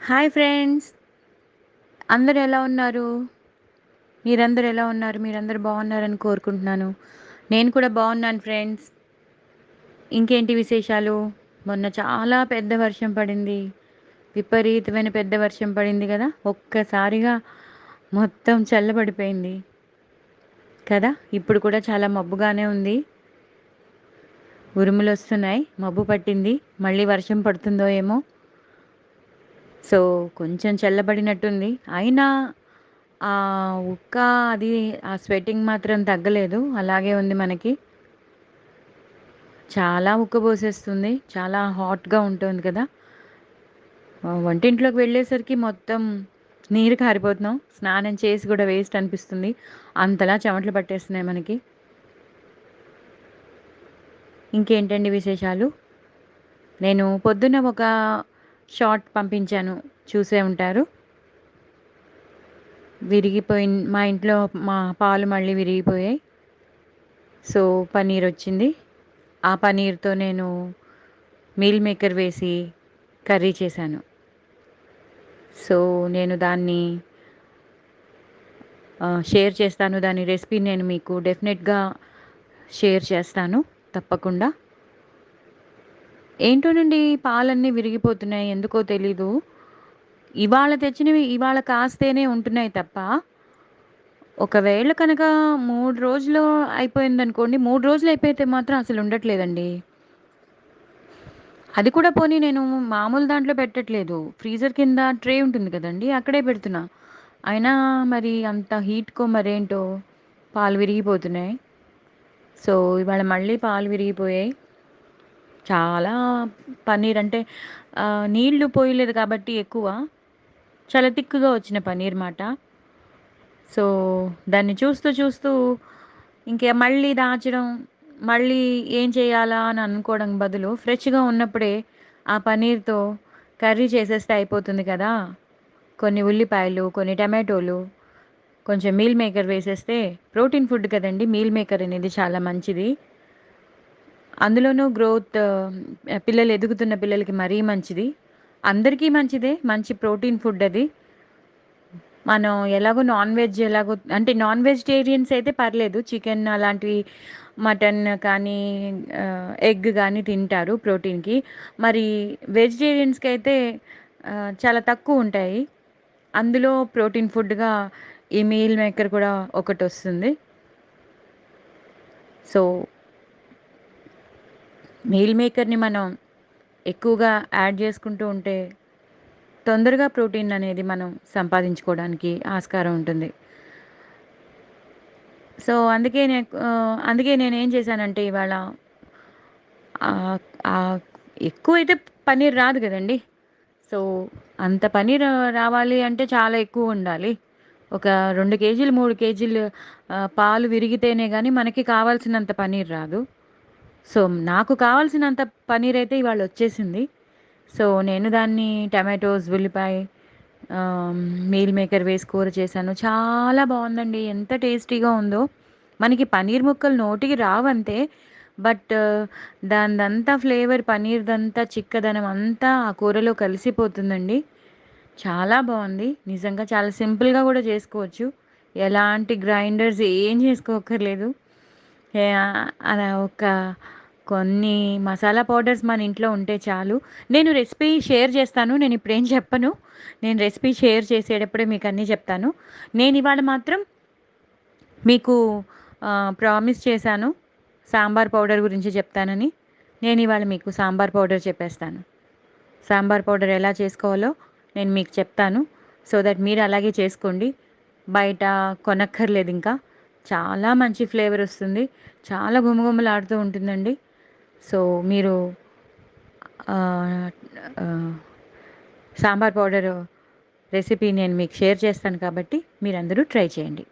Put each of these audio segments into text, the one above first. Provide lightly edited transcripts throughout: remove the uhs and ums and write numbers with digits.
Hi friends. అందరూ ఎలా ఉన్నారు? మీరందరూ ఎలా ఉన్నారు? మీరందరూ బాగున్నారని కోరుకుంటున్నాను. నేను కూడా బాగున్నాను ఫ్రెండ్స్. ఇంకేంటి విశేషాలు? మొన్న చాలా పెద్ద వర్షం పడింది. విపరీతమైన పెద్ద వర్షం పడింది కదా! ఒక్కసారిగా మొత్తం చల్లబడిపోయింది కదా! ఇప్పుడు కూడా చాలా మబ్బుగానే ఉంది. ఉరుములొస్తున్నాయి. మబ్బు పట్టింది. మళ్ళీ వర్షం పడుతుందో ఏమో! సో, కొంచెం చల్లబడినట్టుంది. అయినా ఆ ఉక్క అది ఆ స్వెట్టింగ్ మాత్రం తగ్గలేదు. అలాగే ఉంది మనకి. చాలా ఉక్కబోసేస్తుంది. చాలా హాట్‌గా ఉంటుంది కదా! వంటింట్లోకి వెళ్ళేసరికి మొత్తం నీరు కారిపోతున్నాం. స్నానం చేసి కూడా వేస్ట్ అనిపిస్తుంది. అంతలా చెమటలు పట్టేస్తున్నాయి మనకి. ఇంకేంటండి విశేషాలు? నేను పొద్దున్న ఒక షార్ట్ పంపించాను. చూసే ఉంటారు. మా ఇంట్లో పాలు మళ్ళీ విరిగిపోయాయి. సో, పన్నీరొచ్చింది. ఆ పన్నీర్‌తో నేను మీల్ మేకర్ వేసి కర్రీ చేశాను. సో, నేను దాన్ని షేర్ చేస్తాను. దాని రెసిపీ నేను మీకు డెఫినెట్‌గా షేర్ చేస్తాను తప్పకుండా. ఏంటోనండి పాలన్నీ విరిగిపోతున్నాయి. ఎందుకో తెలీదు. ఇవాళ తెచ్చినవి ఇవాళ కాస్తేనే ఉంటున్నాయి తప్ప, ఒకవేళ కనుక 3 రోజులు అయిపోయిందనుకోండి, 3 రోజులు అయిపోతే మాత్రం అసలు ఉండట్లేదండి. అది కూడా పోనీ నేను మామూలు దాంట్లో పెట్టట్లేదు. ఫ్రీజర్ కింద ట్రే ఉంటుంది కదండీ! అక్కడే పెడుతున్నా. అయినా మరి అంత హీట్‌కో మరేంటో పాలు విరిగిపోతున్నాయి. సో, ఇవాళ మళ్ళీ పాలు విరిగిపోయాయి. చాలా పన్నీర్ అంటే నీళ్లు పోయలేదు కాబట్టి ఎక్కువ. చాలా తిక్కుగా వచ్చిన పన్నీర్ మాట. సో, దాన్ని చూస్తూ చూస్తూ మళ్ళీ దాచడం, మళ్ళీ ఏం చేయాలా అని అనుకోవడం బదులు ఫ్రెష్‌గా ఉన్నప్పుడే ఆ పన్నీర్‌తో కర్రీ చేసేస్తే అయిపోతుంది కదా! కొన్ని ఉల్లిపాయలు, కొన్ని టమాటోలు, కొంచెం మీల్ మేకర్ వేసేస్తే ప్రోటీన్ ఫుడ్ కదండీ! మీల్ మేకర్ అనేది చాలా మంచిది. అందులోనూ పిల్లలు ఎదుగుతున్న పిల్లలకి మరీ మంచిది. అందరికీ మంచిదే. మంచి ప్రోటీన్ ఫుడ్ అది. మనం ఎలాగో నాన్ వెజ్ ఎలాగో అంటే నాన్ వెజిటేరియన్స్ అయితే పర్లేదు. చికెన్ అలాంటివి, మటన్ కానీ, ఎగ్ గానీ తింటారు ప్రోటీన్‌కి. మరి వెజిటేరియన్స్‌కైతే చాలా తక్కువుంటాయి. అందులో ప్రోటీన్ ఫుడ్‌గా ఈ మీల్ మేకర్ కూడా ఒకటొస్తుంది. సో, మీల్ మేకర్‌ని మనం ఎక్కువగా యాడ్ చేసుకుంటూ ఉంటే తొందరగా ప్రోటీన్ అనేది మనం సంపాదించుకోవడానికి ఆస్కారం ఉంటుంది. సో, అందుకే నేనేం చేశానంటే ఇవాళ ఆహ్, ఆహ్, ఎక్కువైతే పన్నీర్ రాదు గదండీ! సో, అంత పన్నీర్ రావాలి అంటే చాలా ఎక్కువుండాలి. ఒక 2 కేజీలు, 3 కేజీలు పాలు విరిగితేనే గానీ మనకి కావాల్సినంత పన్నీర్ రాదు. సో, నాకు కావాల్సినంత పన్నీరైతే ఇవాళొచ్చేసింది. సో, నేను దాన్ని టమాటోస్, ఉల్లిపాయ, ఆహ్, మీల్ మేకర్ వేసి కూర చేశాను. చాలా బావుందండి. ఎంత టేస్టీగా ఉందో. మనకి పన్నీర్ ముక్కలు నోటికి రావంతే. బట్ దానిదంతా ఫ్లేవర్ పన్నీర్‌దంతా చిక్కదనం అంతా ఆ కూరలో కలిసిపోతుందండి. చాలా బావుంది. నిజంగా చాలా సింపుల్‌గా గూడా చేసుకోవచ్చు. ఎలాంటి గ్రైండర్స్ ఏం చేసుకోక్కర్లేదు. అలా కొన్ని మసాలా పౌడర్స్ మన ఇంట్లో ఉంటే చాలు. నేను రెసిపీ షేర్ చేస్తాను. నేనిప్పుడేం చెప్పను. నేను రెసిపీ షేర్ చేసేటప్పుడే మీకన్నీ చెప్తాను. నేనివాళ మాత్రం మీకు ప్రామిస్ చేశాను. సాంబార్ పౌడర్ గురించి చెప్తానని. నేనివాళ మీకు సాంబార్ పౌడర్ చెప్పేస్తాను. సాంబార్ పౌడర్ ఎలా చేసుకోవాలో నేను మీకు చెప్తాను. సో దట్ మీరు అలాగే చేసుకోండి. బయట కొనక్కర్లేదింకా. చాలా మంచి ఫ్లేవర్ వస్తుంది. చాలా గుమగుమలాడుతూ ఉంటుందండి. సో, మీరు ఆహ్, ఆహ్, సాంబార్ పౌడరు రెసిపీ నేను మీకు షేర్ చేస్తాను కాబట్టి మీరందరూ ట్రై చేయండి.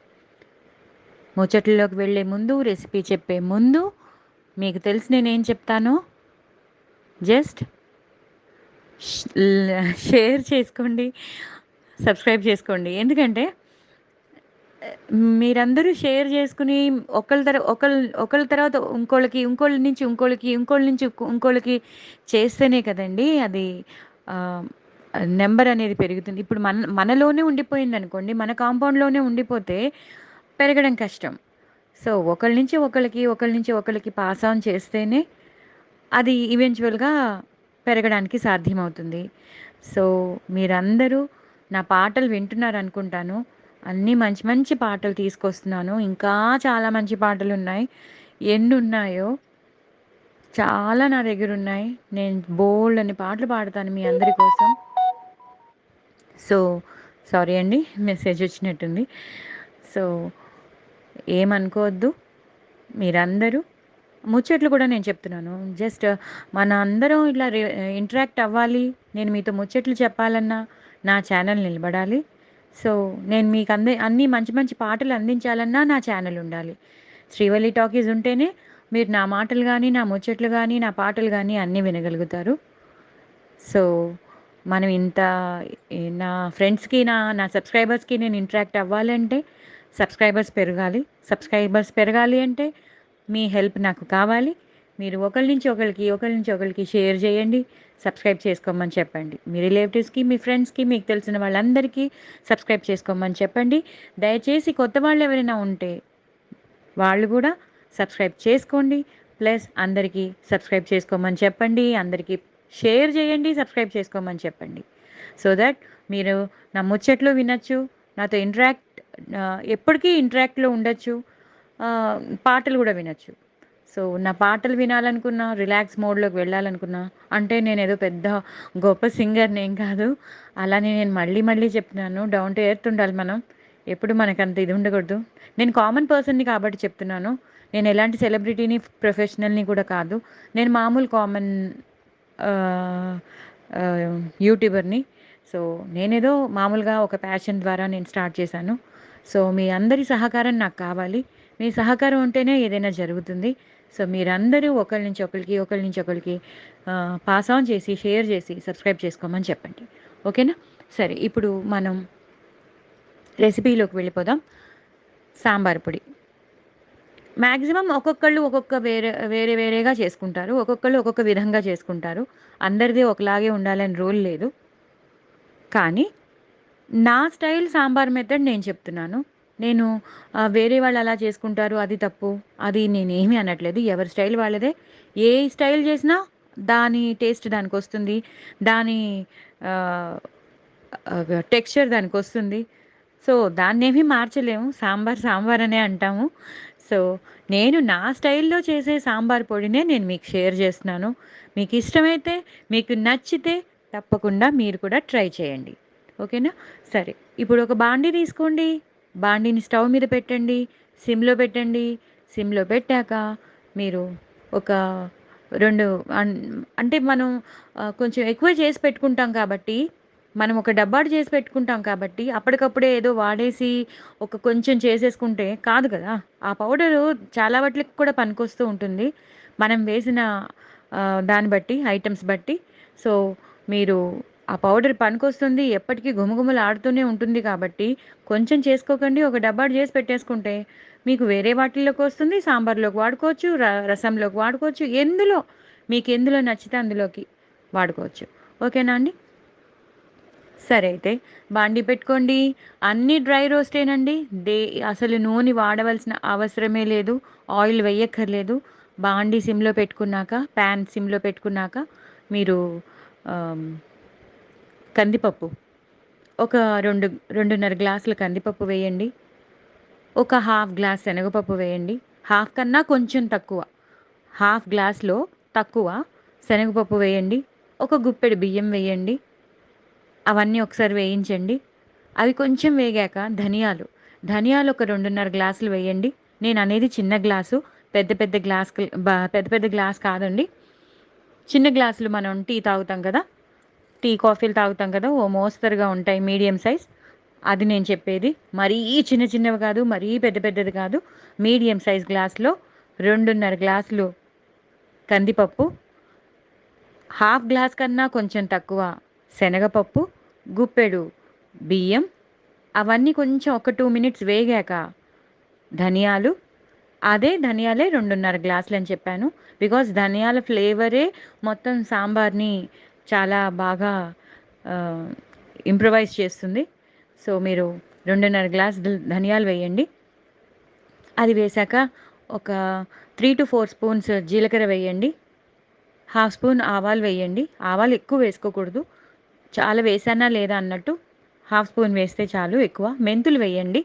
ముచ్చట్లలోకి వెళ్ళే ముందు, రెసిపీ చెప్పే ముందు మీకు తెలిసి నేనేం చెప్తానో జస్ట్ ష్ షేర్ చేసుకోండి. సబ్స్క్రైబ్ చేసుకోండి. ఎందుకంటే మీరందరూ షేర్ చేసుకుని ఒకళ్ళ తర్వాత ఇంకోళ్ళకి, ఇంకోళ్ళ నుంచి ఇంకోళ్ళకి, ఇంకోళ్ళ నుంచి ఇంకోళ్ళకి చేస్తేనే కదండీ అది ఆహ్, నెంబర్ అనేది పెరుగుతుంది. ఇప్పుడు మనలోనే ఉండిపోయిందనుకోండి, మన కాంపౌండ్‌లోనే ఉండిపోతే పెరగడం కష్టం. సో, ఒకళ్ళ నుంచి ఒకళ్ళకి, ఒకళ్ళ నుంచి ఒకళ్ళకి పాస్ ఆన్ చేస్తేనే అది ఈవెంచువల్‌గా పెరగడానికి సాధ్యమవుతుంది. సో, మీరందరూ నా పాటలు వింటున్నారనుకుంటాను. అన్నీ మంచి మంచి పాటలు తీసుకొస్తున్నాను. ఇంకా చాలా మంచి పాటలున్నాయి. ఎన్నున్నాయో చాలా నా దగ్గరున్నాయి. నేను బోలెడన్ని పాటలు పాడతాను మీ అందరి కోసం. సో, సారీ అండి. మెసేజ్ వచ్చినట్టుంది. సో, ఏమనుకోవద్దు. మీరందరూ ముచ్చట్లు కూడా నేను చెప్తున్నాను. జస్ట్ మన అందరం ఇట్లా ఇంటరాక్ట్ అవ్వాలి. నేను మీతో ముచ్చట్లు చెప్పాలన్నా నా ఛానల్ నిలబడాలి. సో, నేను మీకు అన్నీ మంచి మంచి పాటలు అందించాలన్నా నా ఛానల్ ఉండాలి. శ్రీవల్లి టాకీస్ ఉంటేనే మీరు నా మాటలు గానీ, నా ముచ్చట్లు గానీ, నా పాటలు గానీ అన్నీ వినగలుగుతారు. సో, మనం ఇంత నా ఫ్రెండ్స్‌కి, నా సబ్‌స్క్రైబర్స్‌కి నేను ఇంటరాక్ట్ అవ్వాలంటే సబ్‌స్క్రైబర్స్ పెరగాలి అంటే మీ హెల్ప్ నాకు కావాలి. మీరు ఒకళ్ళ నుంచి ఒకళ్ళకి, ఒకళ్ళ నుంచి ఒకళ్ళకి షేర్ చేయండి. సబ్‌స్క్రైబ్ చేసుకోమని చెప్పండి. మీ రిలేటివ్స్‌కి, మీ ఫ్రెండ్స్‌కి, మీకు తెలిసిన వాళ్ళందరికీ సబ్‌స్క్రైబ్ చేసుకోమని చెప్పండి. దయచేసి కొత్త వాళ్ళెవరైనా ఉంటే వాళ్ళు గూడా సబ్‌స్క్రైబ్ చేసుకోండి. ప్లస్ అందరికీ సబ్‌స్క్రైబ్ చేసుకోమని చెప్పండి. అందరికీ షేర్ చేయండి. సబ్‌స్క్రైబ్ చేసుకోమని చెప్పండి. సో దట్ మీరు నా ముచ్చట్లు వినొచ్చు. నాతో ఎప్పటికీ ఇంటరాక్ట్‌లో ఉండొచ్చు. ఆహ్, పాటలు గూడా వినొచ్చు. సో, నా పాటలు వినాలనుకున్నా, రిలాక్స్ మోడ్‌లోకి వెళ్ళాలనుకున్నా, అంటే నేనేదో పెద్ద గొప్ప సింగర్‌నేం కాదు. అలానే నేను మళ్ళీ మళ్ళీ చెప్తున్నాను. డౌన్ టు ఎర్త్ ఉండాలి మనం. ఎప్పుడు మనకంత ఇది ఉండకూడదు. నేను కామన్ పర్సన్‌ని కాబట్టి చెప్తున్నాను. నేను ఎలాంటి సెలబ్రిటీని, ప్రొఫెషనల్‌ని కూడా కాదు. నేను మామూలు కామన్ ఆహ్, యూట్యూబర్‌ని. సో, నేనేదో మామూలుగా ఒక ప్యాషన్ ద్వారా నేను స్టార్ట్ చేశాను. సో, మీ అందరి సహకారం నాకు కావాలి. మీ సహకారం ఉంటేనే ఏదైనా జరుగుతుంది. సో, మీరందరూ ఒకళ్ళ నుంచి ఒకళ్ళకి, ఒకళ్ళ నుంచి ఒకళ్ళకి పాస్ ఆన్ చేసి, షేర్ చేసి, సబ్‌స్క్రైబ్ చేసుకోమని చెప్పండి. ఓకేనా? సరే, ఇప్పుడు మనం రెసిపీలోకి వెళ్ళిపోదాం. సాంబార్ పొడి. మాక్సిమం ఒక్కొక్కళ్ళు వేరే వేరేగా చేసుకుంటారు. ఒక్కొక్కళ్ళు ఒక్కొక్క విధంగా చేసుకుంటారు. అందరిది ఒకలాగే ఉండాలని రూల్ లేదు. కానీ నా స్టైల్ సాంబార్ మెథడ్ నేను చెప్తున్నాను. నేను వేరే వాళ్ళు అలా చేసుకుంటారు అది తప్పు. అది నేనేమి అనట్లేదు. ఎవరి స్టైల్ వాళ్ళదే. ఏ స్టైల్ చేసినా దాని టేస్ట్ దానికొస్తుంది. దాని ఆహ్, టెక్స్చర్ దానికొస్తుంది. సో, దాన్నేమి మార్చలేము. సాంబార్ సాంబార్ అనే అంటాము. సో, నేను నా స్టైల్‌లో చేసే సాంబార్ పొడినే నేను మీకు షేర్ చేస్తున్నాను. మీకిష్టమైతే, మీకు నచ్చితే తప్పకుండా మీరు కూడా ట్రై చేయండి. ఓకేనా? సరే. ఇప్పుడు ఒక బాండీ తీసుకోండి. బాండీని స్టవ్ మీద పెట్టండి. సిమ్‌లో పెట్టండి. సిమ్‌లో పెట్టాక మీరు ఒక 2 అన్ అంటే మనం కొంచెం ఎక్కువే చేసి పెట్టుకుంటాం కాబట్టి, మనం ఒక డబ్బాడు చేసి పెట్టుకుంటాం కాబట్టి, అప్పటికప్పుడే ఏదో వాడేసి కొంచెం చేసేసుకుంటే కాదు కదా! ఆ పౌడరు చాలా వాటిలకి కూడా పనికొస్తూ ఉంటుంది. మనం వేసిన దాన్ని బట్టి, ఐటెమ్స్ బట్టి. సో, మీరు ఆ పౌడర్ పనికొస్తుంది. ఎప్పటికి గుమగుమలాడుతూనే ఉంటుంది కాబట్టి, కొంచెం చేసుకోకండి. ఒక డబ్బాడు చేసి పెట్టేసుకుంటే, మీకు వేరే వాటిల్లోకి వస్తుంది. సాంబార్‌లోకి వాడుకోవచ్చు. రసంలోకి వాడుకోవచ్చు. మీకెందులో నచ్చితే అందులోకి వాడుకోవచ్చు. ఓకేనా అండి? సరే అయితే బాండీ పెట్టుకోండి. అన్నీ డ్రై రోస్టేనండి. దే అసలు నూనె వాడవలసిన అవసరమే లేదు. ఆయిల్ వెయ్యక్కర్లేదు. బాండీ సిమ్‌లో పెట్టుకున్నాక, పాన్ సిమ్‌లో పెట్టుకున్నాక మీరు ఆహ్, కందిపప్పు ఒక 2 గ్లాసుల కందిపప్పు వేయండి. ఒక హాఫ్ గ్లాస్ శనగపప్పు వేయండి. హాఫ్ కన్నా కొంచెం తక్కువ. హాఫ్ గ్లాస్‌లో తక్కువ శనగపప్పు వేయండి. ఒక గుప్పెడు బియ్యం వేయండి. అవన్నీ ఒకసారి వేయించండి. అవి కొంచెం వేగాక ధనియాలు ఒక 2:30 గ్లాసులు వేయండి. నేననేది చిన్న గ్లాసు. పెద్ద పెద్ద గ్లాస్ కాదండి. చిన్న గ్లాసులు మనం టీ తాగుతాం కదా! టీ, కాఫీలు తాగుతాం కదా! ఓ మోస్తరుగా ఉంటాయి మీడియం సైజ్. అది నేను చెప్పేది. మరీ చిన్న చిన్నవి కాదు, మరీ పెద్ద పెద్దది కాదు. మీడియం సైజ్ గ్లాస్‌లో 2:30 గ్లాసులు కందిపప్పు, హాఫ్ గ్లాస్ కన్నా కొంచెం తక్కువ శనగపప్పు, గుప్పెడు బియ్యం, అవన్నీ కొంచెం ఒక 2 మినిట్స్ వేగాక ధనియాలు, అదే ధనియాలే 2:30 గ్లాసులని చెప్పాను. బికాజ్ ధనియాల ఫ్లేవరే మొత్తం సాంబార్‌ని చాలా బాగా ఇంప్రవైజ్ చేస్తుంది. సో మీరు 2:30 గ్లాస్ ధనియాలు వేయండి. అది వేశాక ఒక 3-4 స్పూన్స్ జీలకర్ర వేయండి. హాఫ్ స్పూన్ ఆవాలు వేయండి. ఆవాలు ఎక్కువ వేసుకోకూడదు. చాలా వేసానా లేదా అన్నట్టు హాఫ్ స్పూన్ వేస్తే చాలు. ఎక్కువ మెంతులు వేయండి.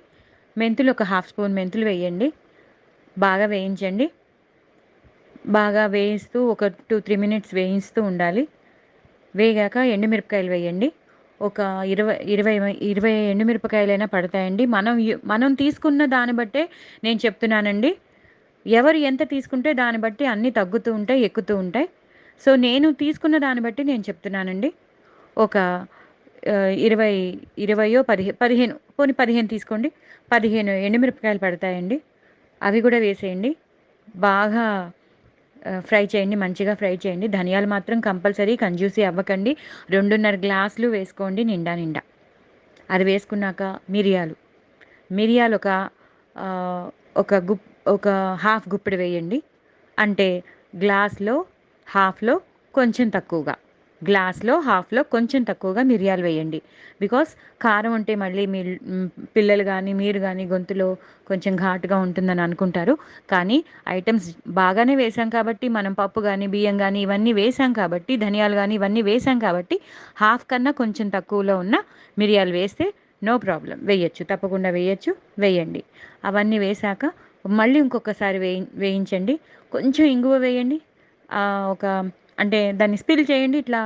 మెంతులు ఒక హాఫ్ స్పూన్ మెంతులు వేయండి. బాగా వేయించండి. బాగా వేయిస్తూ ఒక 2-3 మినిట్స్ వేయిస్తూ ఉండాలి. వేగాక ఎండుమిరపకాయలు వేయండి. ఒక 20 ఎండుమిరపకాయలైనా పడతాయండి. మనం తీసుకున్న దాన్ని బట్టే నేను చెప్తున్నానండి. ఎవరు ఎంత తీసుకుంటే దాన్ని బట్టి అన్నీ తగ్గుతూ ఉంటాయి, ఎక్కుతూ ఉంటాయి. సో నేను తీసుకున్న దాన్ని బట్టి నేను చెప్తున్నానండి. ఒక 20 20 15 పోనీ 15 తీసుకోండి. 15 ఎండుమిరపకాయలు పడతాయండి. అవి కూడా వేసేయండి. బాగా ఫ్రై చేయండి. మంచిగా ఫ్రై చేయండి. ధనియాలు మాత్రం కంపల్సరీ కంజూసీ అవ్వకండి. 2:30 గ్లాసులు వేసుకోండి నిండా నిండా. అది వేసుకున్నాక మిరియాలు. మిరియాలు ఆహ్, ఒక గుప్ ఒక హాఫ్ గుప్పెడు వేయండి. అంటే గ్లాస్‌లో హాఫ్‌లో కొంచెం తక్కువగా. గ్లాస్‌లో హాఫ్‌లో కొంచెం తక్కువగా మిరియాలు వేయండి. బికాజ్ కారం ఉంటే మళ్ళీ పిల్లలు గానీ, మీరు గానీ గొంతులో కొంచెం ఘాటుగా ఉంటుందని అనుకుంటారు. కానీ ఐటెమ్స్ బాగానే వేశాం కాబట్టి, మనం పప్పు గానీ, బియ్యం గానీ ఇవన్నీ వేశాం కాబట్టి, ధనియాలు గానీ ఇవన్నీ వేశాం కాబట్టి, హాఫ్ కన్నా కొంచెం తక్కువలో ఉన్న మిరియాలు వేస్తే నో ప్రాబ్లమ్. వేయొచ్చు. తప్పకుండా వేయొచ్చు. వేయండి. అవన్నీ వేశాక మళ్ళీ ఇంకొకసారి వేయించండి. కొంచెం ఇంగువ వేయండి. ఒక అంటే దాన్ని స్పిల్ చేయండి. ఇట్లా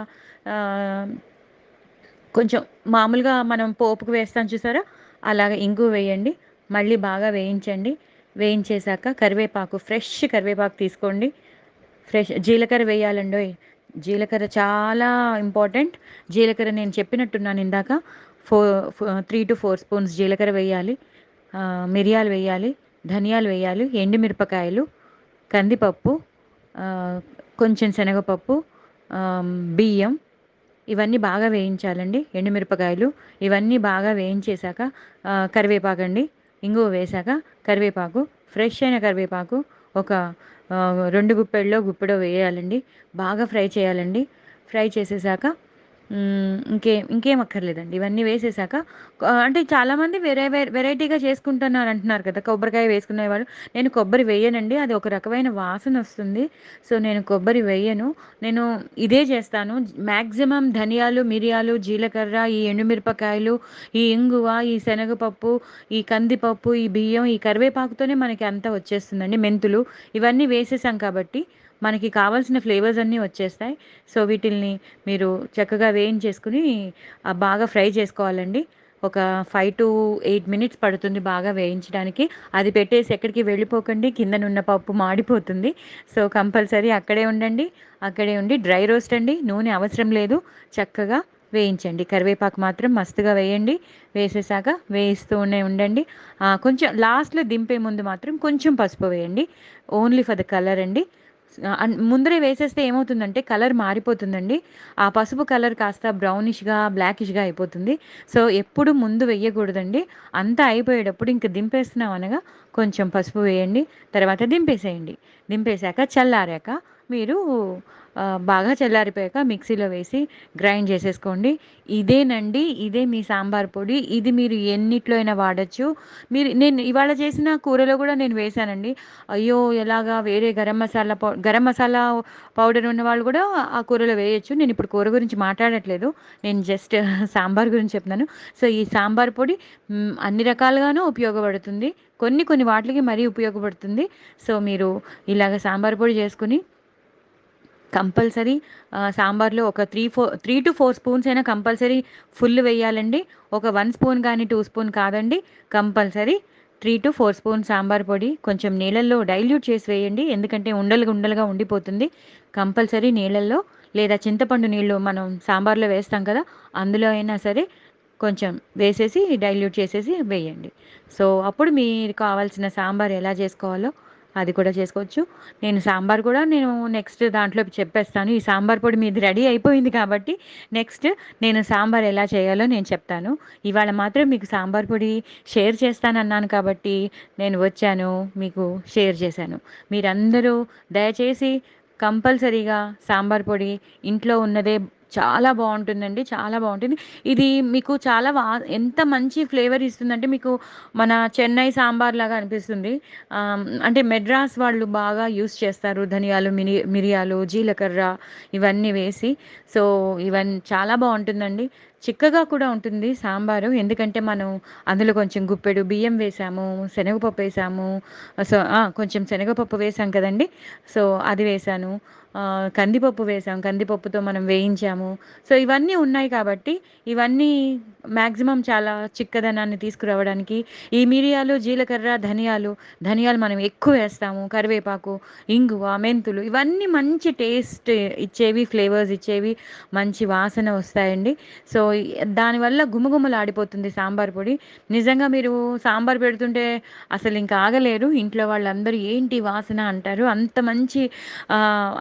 ఆహ్, కొంచెం మామూలుగా మనం పోపుకు వేస్తాం చూసారా? అలాగ ఇంగువ వేయండి. మళ్ళీ బాగా వేయించండి. వేయించేశాక కరివేపాకు, ఫ్రెష్ కరివేపాకు తీసుకోండి. ఫ్రెష్ జీలకర్ర వేయాలండోయ్! జీలకర్ర చాలా ఇంపార్టెంట్. జీలకర్ర నేను చెప్పినట్టున్నాను ఇందాక. ఫో ఫో 3-4 స్పూన్స్ జీలకర్ర వేయాలి. మిరియాలు వేయాలి. ధనియాలు వేయాలి. ఎండుమిరపకాయలు, కందిపప్పు, ఆహ్, కొంచెం శనగపప్పు, బియ్యం ఇవన్నీ బాగా వేయించాలండి. ఎండుమిరపకాయలు ఇవన్నీ బాగా వేయించేశాక కరివేపాకండి. ఇంగువ వేశాక కరివేపాకు, ఫ్రెష్ అయిన కరివేపాకు ఒక 2 గుప్పెళ్ళో, గుప్పెడో వేయాలండి. బాగా ఫ్రై చేయాలండి. ఫ్రై చేసేసాక ఇంకేం అక్కర్లేదండి. ఇవన్నీ వేసేసాక అంటే చాలామంది వెరైటీగా చేసుకుంటున్నారు అంటున్నారు కదా! కొబ్బరికాయ వేసుకునేవాళ్ళు. నేను కొబ్బరి వేయనండి. అది ఒక రకమైన వాసనొస్తుంది. సో, నేను కొబ్బరి వేయను. నేను ఇదే చేస్తాను. మాక్సిమం ధనియాలు, మిరియాలు, జీలకర్ర, ఈ ఎండుమిరపకాయలు, ఈ ఇంగువ, ఈ శనగపప్పు, ఈ కందిపప్పు, ఈ బియ్యం, ఈ కరివేపాకుతోనే మనకి అంతా వచ్చేస్తుందండి. మెంతులు ఇవన్నీ వేసేసాం కాబట్టి మనకి కావాల్సిన ఫ్లేవర్స్ అన్నీ వచ్చేస్తాయి. సో, వీటిల్ని మీరు చక్కగా వేయించేసుకొని బాగా ఫ్రై చేసుకోవాలండి. ఒక 5-8 మినిట్స్ పడుతుంది బాగా వేయించడానికి. అది పెట్టేసి ఎక్కడికి వెళ్ళిపోకండి. కిందనున్న పప్పు మాడిపోతుంది. సో, కంపల్సరీ అక్కడే ఉండండి. అక్కడే ఉండి డ్రై రోస్ట్ అండి. నూనె అవసరం లేదు. చక్కగా వేయించండి. కరివేపాకు మాత్రం మస్తుగా వేయండి. వేసేసాక వేయిస్తూనే ఉండండి. కొంచెం లాస్ట్‌లో దింపే ముందు మాత్రం కొంచెం పసుపు వేయండి. ఓన్లీ ఫర్ ద కలర్ అండి. ముందరే వేసేస్తే ఏమవుతుందంటే కలర్ మారిపోతుందండి. ఆ పసుపు కలర్ కాస్త బ్రౌనిష్‌గా, బ్లాకిష్‌గా అయిపోతుంది. సో, ఎప్పుడు ముందు వెయ్యకూడదండి. అంతా అయిపోయేటప్పుడు ఇంక దింపేస్తున్నాం అనగా కొంచెం పసుపు వేయండి. తర్వాత దింపేసేయండి. దింపేసాక చల్లారాక మీరు బాగా చల్లారిపోయాక మిక్సీలో వేసి గ్రైండ్ చేసేసుకోండి. ఇదేనండి. ఇదే మీ సాంబార్ పొడి. ఇది మీరు ఎన్నిట్లో అయినా వాడొచ్చు. నేను ఇవాళ చేసిన కూరలో గూడా నేను వేశానండి. అయ్యో! ఎలాగా వేరే గరం మసాలా పౌడర్ ఉన్నవాళ్ళు గూడా ఆ కూరలో వేయొచ్చు. నేనిప్పుడు కూర గురించి మాట్లాడట్లేదు. నేను జస్ట్ సాంబార్ గురించి చెప్తున్నాను. సో, ఈ సాంబార్ పొడి అన్ని రకాలుగాను ఉపయోగపడుతుంది. కొన్ని కొన్ని వాటిలకి మరీ ఉపయోగపడుతుంది. సో, మీరు ఇలాగ సాంబార్ పొడి చేసుకొని కంపల్సరీ సాంబార్‌లో ఒక 3-4 స్పూన్స్ అయినా కంపల్సరీ ఫుల్ వేయాలండి. ఒక 1 స్పూన్ గానీ, 2 స్పూన్ కాదండి. కంపల్సరీ 3-4 స్పూన్ సాంబార్ పొడి కొంచెం నీళ్ళల్లో డైల్యూట్ చేసి వేయండి. ఎందుకంటే ఉండలుగా ఉండలుగా ఉండిపోతుంది. కంపల్సరీ నీళ్ళల్లో లేదా చింతపండు నీళ్ళు మనం సాంబార్‌లో వేస్తాం కదా! అందులో అయినా సరే కొంచెం వేసేసి డైల్యూట్ చేసేసి వేయండి. సో, అప్పుడు మీరు కావాల్సిన సాంబార్ ఎలా చేసుకోవాలో అది కూడా చేసుకోవచ్చు. నేను నెక్స్ట్ దాంట్లో చెప్పేస్తాను. ఈ సాంబార్ పొడి మీది రెడీ అయిపోయింది కాబట్టి నెక్స్ట్ నేను సాంబార్ ఎలా చేయాలో నేను చెప్తాను. ఇవాళ మాత్రం మీకు సాంబార్ పొడి షేర్ చేస్తానన్నాను కాబట్టి నేను వచ్చాను. మీకు షేర్ చేశాను. మీరందరూ దయచేసి కంపల్సరీగా సాంబార్ పొడి ఇంట్లో ఉన్నదే చాలా బావుంటుందండి. చాలా బావుంటుంది. ఇది మీకు చాలా ఎంత మంచి ఫ్లేవర్ ఇస్తుందంటే మీకు మన చెన్నై సాంబార్ లాగా అనిపిస్తుంది. అంటే మెడ్రాస్ వాళ్ళు బాగా యూజ్ చేస్తారు. ధనియాలు, మిరియాలు, జీలకర్ర ఇవన్నీ వేసి. సో, చాలా బావుంటుందండి. చిక్కగా కూడా ఉంటుంది సాంబారు. ఎందుకంటే మనం అందులో కొంచెం గుప్పెడు బియ్యం వేసాము, శనగపప్పు వేసాము. సో, కొంచెం శనగపప్పు వేసాం కదండీ! సో, అది వేశాను. కందిపప్పు వేసాం. కందిపప్పుతో మనం వేయించాము. సో, ఇవన్నీ ఉన్నాయి కాబట్టి, ఇవన్నీ మాక్సిమం చాలా చిక్కదనాన్ని తీసుకురావడానికి ఈ మిరియాలు, జీలకర్ర, ధనియాలు మనం ఎక్కువేస్తాము. కరివేపాకు, ఇంగువ, మెంతులు ఇవన్నీ మంచి టేస్ట్ ఇచ్చేవి, ఫ్లేవర్స్ ఇచ్చేవి, మంచి వాసన వస్తాయండి. సో, దానివల్ల గుమగుమలాడిపోతుంది సాంబార్ పొడి. నిజంగా మీరు సాంబార్ పెడుతుంటే అసలింక ఆగలేరు. ఇంట్లో వాళ్ళందరూ ఏంటి వాసన అంటారు.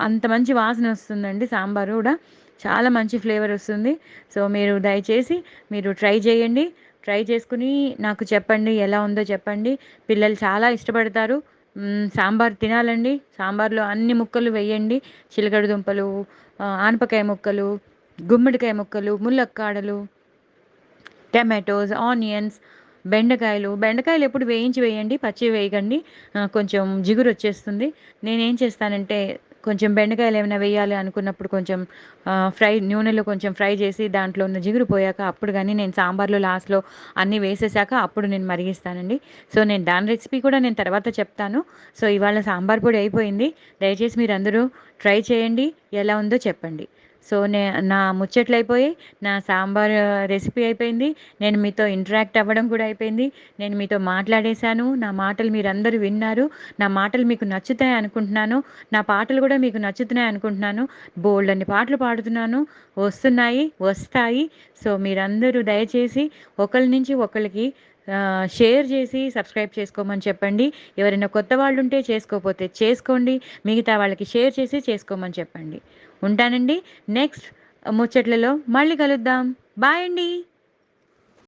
అంత మంచి వాసనొస్తుందండి సాంబారు గూడా. చాలా మంచి ఫ్లేవరొస్తుంది. సో, దయచేసి మీరు ట్రై చేయండి. ట్రై చేసుకొని నాకు చెప్పండి. ఎలా ఉందో చెప్పండి. పిల్లలు చాలా ఇష్టపడతారు. సాంబార్ తినాలండి. సాంబార్‌లో అన్ని ముక్కలు వెయ్యండి. చిలకడ దుంపలు, ఆనపకాయ ముక్కలు, గుమ్మడికాయ ముక్కలు, ములక్కాడలు, టమాటోస్, ఆనియన్స్, బెండకాయలు ఎప్పుడు వేయించి వేయండి. పచ్చివి వేయకండి. కొంచెం జిగురొచ్చేస్తుంది. నేనేం చేస్తానంటే కొంచెం బెండకాయలేమైనా వేయాలి అనుకున్నప్పుడు కొంచెం నూనెలో కొంచెం ఫ్రై చేసి దాంట్లో ఉన్న జిగురు పోయాక అప్పుడు గానీ నేను సాంబార్‌లో లాస్ట్‌లో అన్నీ వేసేసాక అప్పుడు నేను మరిగిస్తానండి. సో, దాని రెసిపీ కూడా నేను తర్వాత చెప్తాను. సో, ఇవాళ సాంబార్ పొడి అయిపోయింది. దయచేసి మీరందరూ ట్రై చేయండి. ఎలా ఉందో చెప్పండి. సో, నా ముచ్చట్లయిపోయాయి. నా సాంబార్ రెసిపీ అయిపోయింది. నేను మీతో ఇంటరాక్ట్ అవ్వడం కూడా అయిపోయింది. నేను మీతో మాట్లాడేశాను. నా మాటలు మీరందరూ విన్నారు. నా మాటలు మీకు నచ్చుతాయి అనుకుంటున్నాను. నా పాటలు కూడా మీకు నచ్చుతున్నాయి అనుకుంటున్నాను. బోలెడన్ని పాటలు పాడుతున్నాను. వస్తాయి. సో, మీరందరూ దయచేసి ఒకళ్ళ నుంచి ఒకళ్ళకి షేర్ చేసి సబ్స్క్రైబ్ చేసుకోమని చెప్పండి. ఎవరైనా కొత్త వాళ్ళుంటే చేసుకోకపోతే చేసుకోండి. మిగతా వాళ్ళకి షేర్ చేసి చేసుకోమని చెప్పండి. ఉంటానండి. నెక్స్ట్ ముచ్చట్లలో మళ్ళీ కలుద్దాం. బాయ్ అండి.